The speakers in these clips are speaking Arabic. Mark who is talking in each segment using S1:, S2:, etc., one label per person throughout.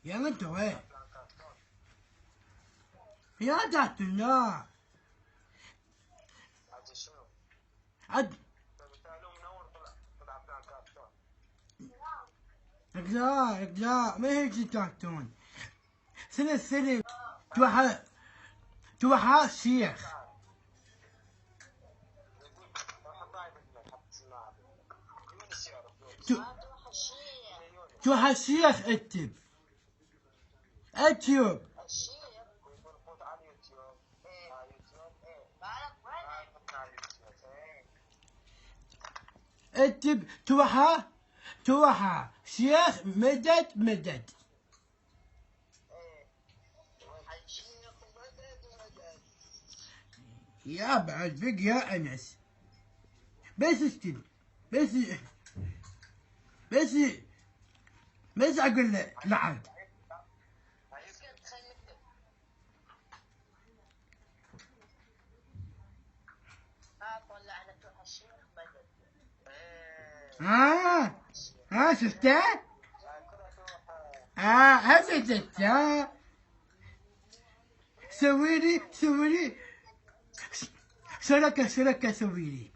S1: يلا انت وين؟ يا داتنا عد لا ما هيجي كرتون. سنة توحى الشيخ. توحى الشيخ اكتب اكتب توحى شيخ مدد. يا بعد بق يا انس. بس اكتب بس اقول له لعب. شفته؟ هبدت. سويلي شركة سويلي.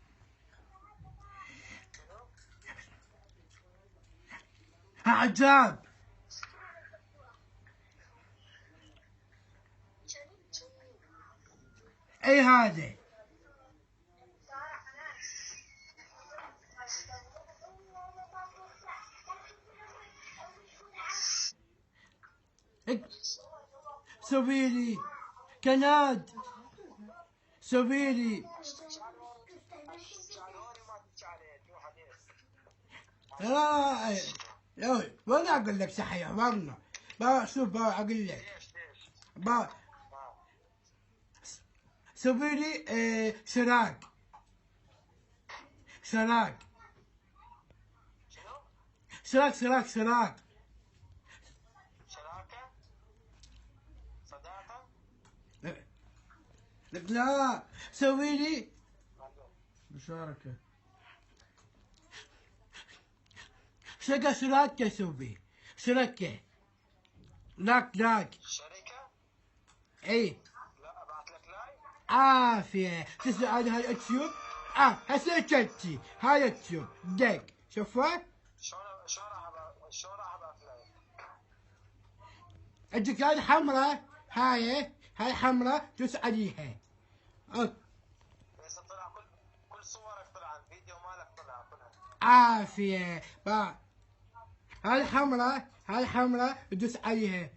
S1: عجاب. اي هذا سويلي كناد سويلي. لا والله اقول لك صحيح والله. شوف اقول لك سويلي شراك لا سويلي مشاركة شراكة سوي شركة لاك
S2: شركة.
S1: اي
S2: لا ابعث لك لايك.
S1: عافية تسمع هذا اليوتيوب. هسه كتي هاي اليوتيوب دق شوفه.
S2: شلون راح ابعث لايك؟
S1: عندك هاي حمراء هاي حمراء دوس عليها.
S2: بس طلع كل صورك طلع الفيديو مالك طلع كلها.
S1: عافية هاي حمراء دوس عليها.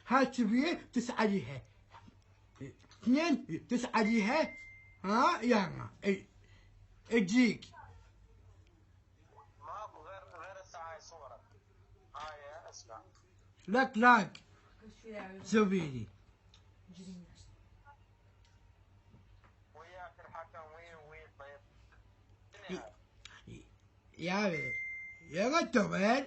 S1: هاي كبير دوس عليها. اثنين دوس عليها. يلا اجيك.
S2: ماكو غير هسه هاي صورك. هاي اسمع.
S1: لاك سويلي.
S2: وياك الحكم وين طيب؟
S1: يا غتوبل